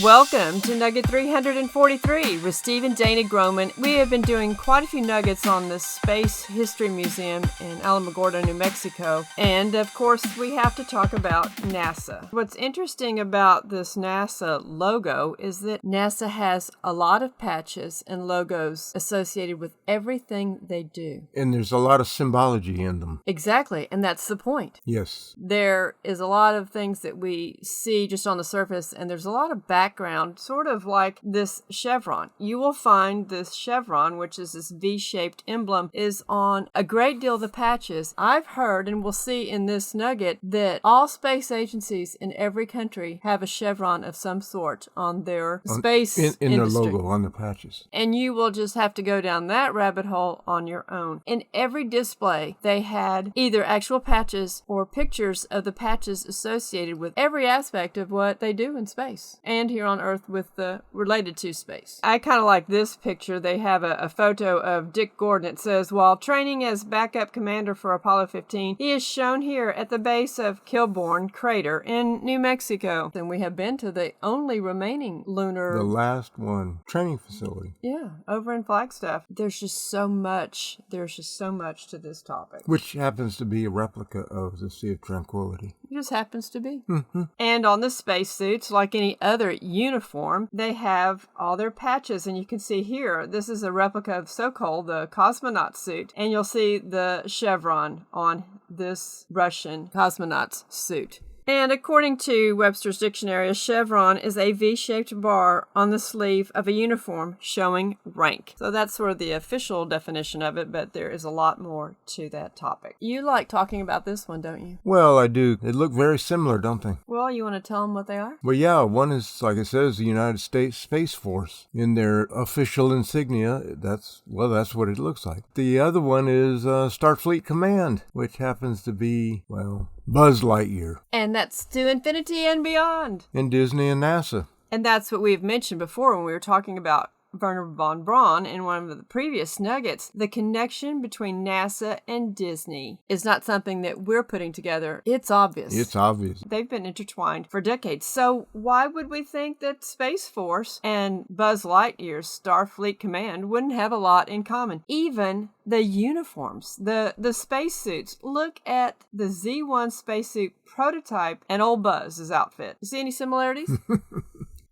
Welcome to Nugget 343 with Steve and Dana Groman. We have been doing quite a few nuggets on the Space History Museum in Alamogordo, New Mexico. And of course, we have to talk about NASA. What's interesting about this NASA logo is that NASA has a lot of patches and logos associated with everything they do. And there's a lot of symbology in them. Exactly, and that's the point. Yes. There is a lot of things that we see just on the surface, and there's a lot of background, sort of like this chevron. You will find this chevron, which is this V-shaped emblem, is on a great deal of the patches. I've heard, and we'll see in this nugget, that all space agencies in every country have a chevron of some sort on their space in their industry. logo, on the patches. And you will just have to go down that rabbit hole on your own. In every display, they had either actual patches or pictures of the patches associated with every aspect of what they do in space and here on Earth with the related to space. I kind of like this picture. They have a photo of Dick Gordon. It says, while training as backup commander for Apollo 15, he is shown here at the base of Kilbourne Crater in New Mexico. And we have been to the only remaining lunar... The last one. Training facility. Yeah, over in Flagstaff. There's just so much. There's just so much to this topic. Which happens to be a replica of the Sea of Tranquility. It just happens to be. Mm-hmm. And on the spacesuits, like any other uniform, they have all their patches. And you can see here, this is a replica of so-called the cosmonaut suit. And you'll see the chevron on this Russian cosmonaut's suit. And according to Webster's Dictionary, a chevron is a V-shaped bar on the sleeve of a uniform showing rank. So that's sort of the official definition of it, but there is a lot more to that topic. You like talking about this one, don't you? Well, I do. They look very similar, don't they? Well, you want to tell them what they are? Well, yeah, one is, like it says, the United States Space Force. In their official insignia, that's what it looks like. The other one is Starfleet Command, which happens to be, well, Buzz Lightyear. And that's to infinity and beyond. And Disney and NASA. And that's what we've mentioned before when we were talking about Wernher von Braun in one of the previous nuggets. The connection between NASA and Disney is not something that we're putting together. It's obvious. It's obvious. They've been intertwined for decades. So why would we think that Space Force and Buzz Lightyear's Starfleet Command wouldn't have a lot in common? Even the uniforms, the spacesuits. Look at the Z1 spacesuit prototype and old Buzz's outfit. You see any similarities?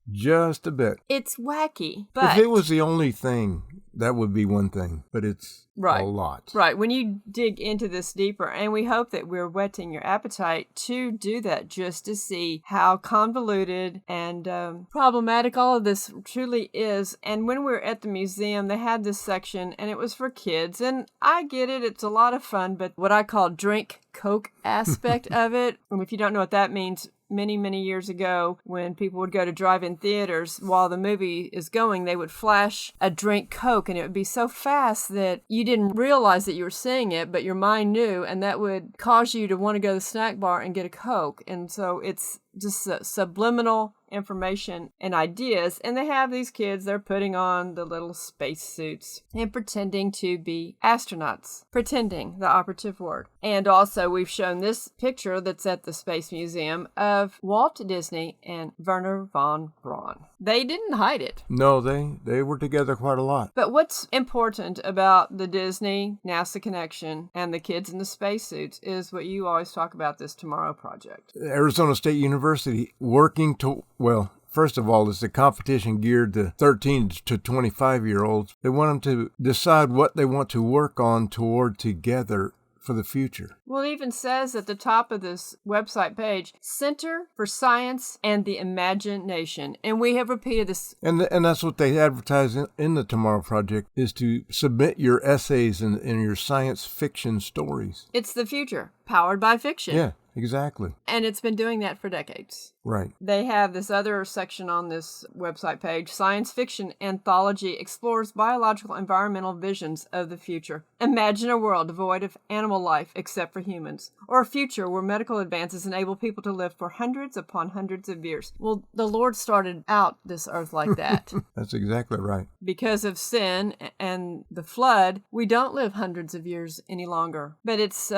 Just a bit. It's wacky, but... If it was the only thing, that would be one thing, but it's a lot. Right. When you dig into this deeper, and we hope that we're whetting your appetite to do that just to see how convoluted and problematic all of this truly is. And when we were at the museum, they had this section, and it was for kids. And I get it. It's a lot of fun, but what I call drink Coke aspect of it, and if you don't know what that means, many years ago, when people would go to drive-in theaters, while the movie is going, they would flash a drink Coke, and it would be so fast that you didn't realize that you were seeing it, but your mind knew, and that would cause you to want to go to the snack bar and get a Coke. And so it's just subliminal information and ideas, and they have these kids, they're putting on the little space suits and pretending to be astronauts. Pretending, the operative word. And also we've shown this picture that's at the Space Museum of Walt Disney and Wernher von Braun. They didn't hide it. No, they were together quite a lot. But what's important about the Disney NASA connection and the kids in the spacesuits is what you always talk about, this Tomorrow Project. Arizona State University working to, well, first of all, it's a competition geared to 13 to 25-year-olds. They want them to decide what they want to work on toward together for the future. Well, it even says at the top of this website page, Center for Science and the Imagination. And we have repeated this. And that's what they advertise in the Tomorrow Project, is to submit your essays and your science fiction stories. It's the future, powered by fiction. Yeah, exactly. And it's been doing that for decades. Right. They have this other section on this website page. Science fiction anthology explores biological environmental visions of the future. Imagine a world devoid of animal life except for humans, or a future where medical advances enable people to live for hundreds upon hundreds of years. Well, the Lord started out this earth like that. That's exactly right. Because of sin and the flood, we don't live hundreds of years any longer. But it's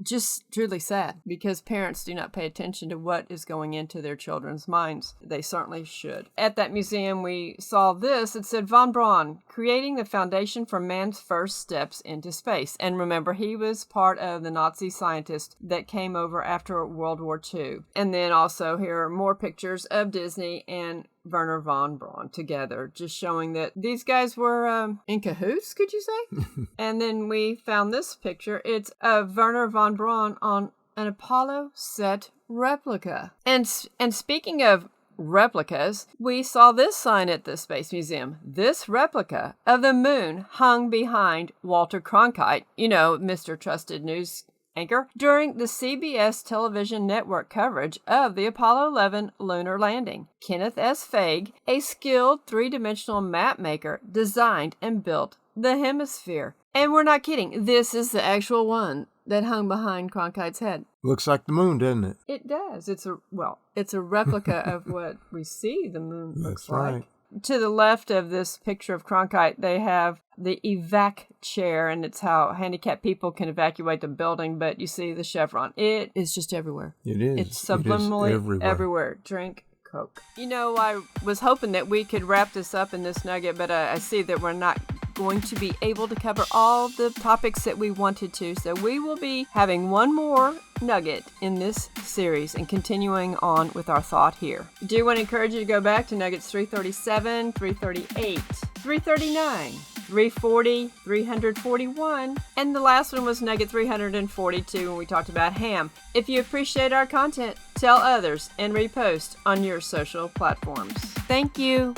just truly sad because parents do not pay attention to what is going into their children's minds. They certainly should. At that museum, we saw this. It said, Von Braun, creating the foundation for man's first steps into space. And remember, he was part of the Nazi scientists that came over after World War II. And then also here are more pictures of Disney and Wernher von Braun together, just showing that these guys were in cahoots, could you say? And then we found this picture. It's of Wernher von Braun on an Apollo set replica. And speaking of replicas, we saw this sign at the Space Museum. This replica of the moon hung behind Walter Cronkite, Mr. Trusted News anchor, during the CBS television network coverage of the Apollo 11 lunar landing. Kenneth S. Fagg, a skilled three-dimensional map maker, designed and built the hemisphere. And we're not kidding. This is the actual one that hung behind Cronkite's head. Looks like the moon, doesn't it? It does. It's a replica of what we see the moon looks like. Right. To the left of this picture of Cronkite, they have the evac chair, and it's how handicapped people can evacuate the building, but you see the Chevron. It is just everywhere. It is. It's subliminally everywhere. Drink Coke. I was hoping that we could wrap this up in this nugget, but I see that we're not going to be able to cover all the topics that we wanted to, so we will be having one more nugget in this series and continuing on with our thought here. I do want to encourage you to go back to nuggets 337, 338, 339, 340, 341, and the last one was nugget 342 when we talked about ham. If you appreciate our content, tell others and repost on your social platforms. Thank you.